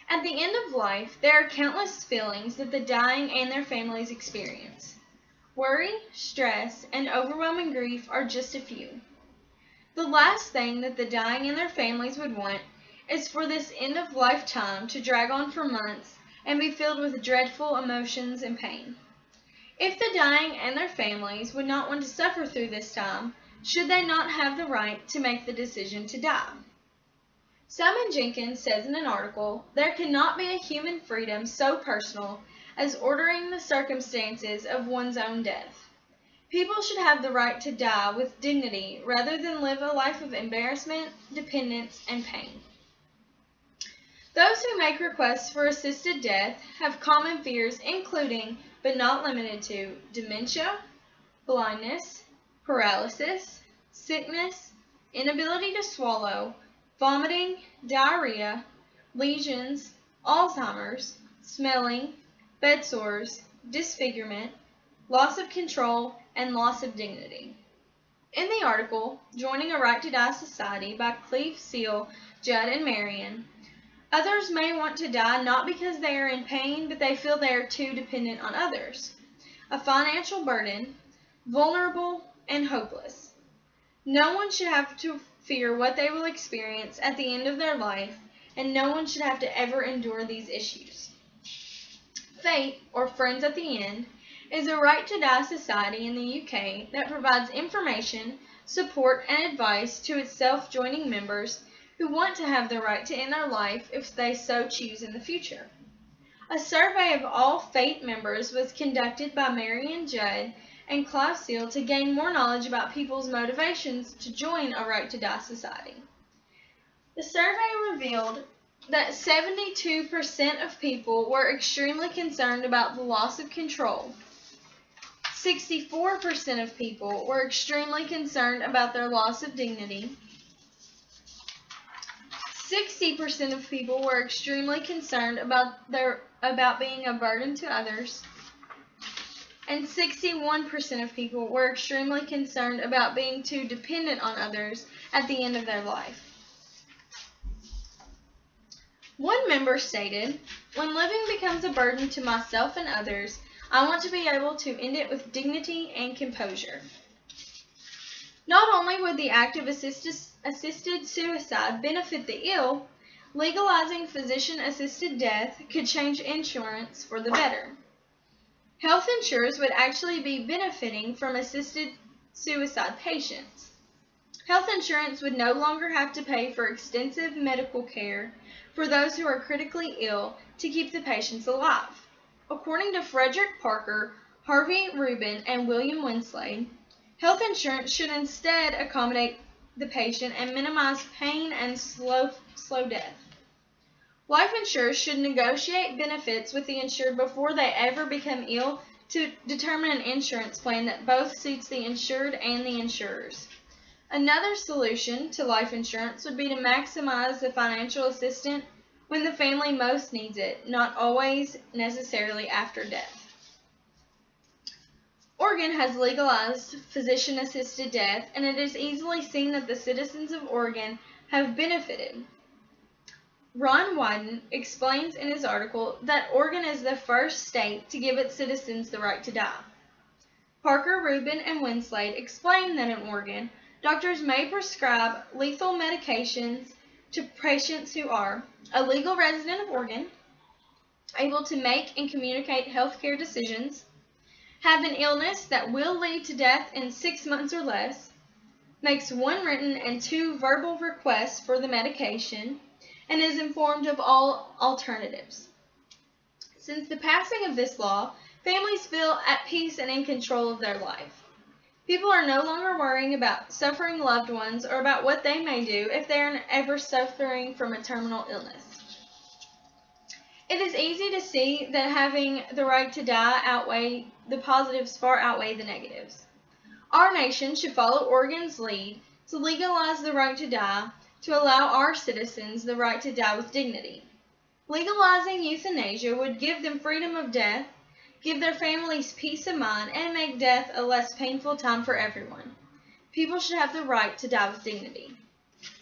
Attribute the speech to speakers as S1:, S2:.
S1: At the end of life, there are countless feelings that the dying and their families experience. Worry, stress, and overwhelming grief are just a few. The last thing that the dying and their families would want is for this end-of-life time to drag on for months and be filled with dreadful emotions and pain. If the dying and their families would not want to suffer through this time, should they not have the right to make the decision to die? Simon Jenkins says in an article, "There cannot be a human freedom so personal as ordering the circumstances of one's own death. People should have the right to die with dignity rather than live a life of embarrassment, dependence, and pain." Those who make requests for assisted death have common fears including, but not limited to, dementia, blindness, paralysis, sickness, inability to swallow, vomiting, diarrhea, lesions, Alzheimer's, smelling, bed sores, disfigurement, loss of control, and loss of dignity. In the article, Joining a Right to Die Society by Cleve, Seal, Judd, and Marion, others may want to die not because they are in pain, but they feel they are too dependent on others, a financial burden, vulnerable, and hopeless. No one should have to fear what they will experience at the end of their life, and no one should have to ever endure these issues. Fate, or Friends at the End, is a right to die society in the UK that provides information, support, and advice to its self-joining members who want to have the right to end their life if they so choose in the future. A survey of all Fate members was conducted by Marion Judd and Clive Seal to gain more knowledge about people's motivations to join a Right to Die society. The survey revealed that 72% of people were extremely concerned about the loss of control. 64% of people were extremely concerned about their loss of dignity. 60% of people were extremely concerned about being a burden to others. And 61% of people were extremely concerned about being too dependent on others at the end of their life. One member stated, "When living becomes a burden to myself and others, I want to be able to end it with dignity and composure." Not only would the act of assisted suicide benefit the ill, legalizing physician-assisted death could change insurance for the better. Health insurers would actually be benefiting from assisted suicide patients. Health insurance would no longer have to pay for extensive medical care for those who are critically ill to keep the patients alive. According to Frederick Parker, Harvey Rubin, and William Winslade, health insurance should instead accommodate the patient and minimize pain and slow death. Life insurers should negotiate benefits with the insured before they ever become ill to determine an insurance plan that both suits the insured and the insurers. Another solution to life insurance would be to maximize the financial assistance when the family most needs it, not always necessarily after death. Oregon has legalized physician-assisted death, and it is easily seen that the citizens of Oregon have benefited. Ron Wyden explains in his article that Oregon is the first state to give its citizens the right to die. Parker, Rubin, and Winslade explain that in Oregon, doctors may prescribe lethal medications to patients who are a legal resident of Oregon, able to make and communicate health care decisions, have an illness that will lead to death in 6 months or less, makes 1 written and 2 verbal requests for the medication, and is informed of all alternatives. Since the passing of this law, families feel at peace and in control of their life. People are no longer worrying about suffering loved ones or about what they may do if they are ever suffering from a terminal illness. It is easy to see that having the right to die the positives far outweigh the negatives. Our nation should follow Oregon's lead to legalize the right to die, to allow our citizens the right to die with dignity. Legalizing euthanasia would give them freedom of death, give their families peace of mind, and make death a less painful time for everyone. People should have the right to die with dignity.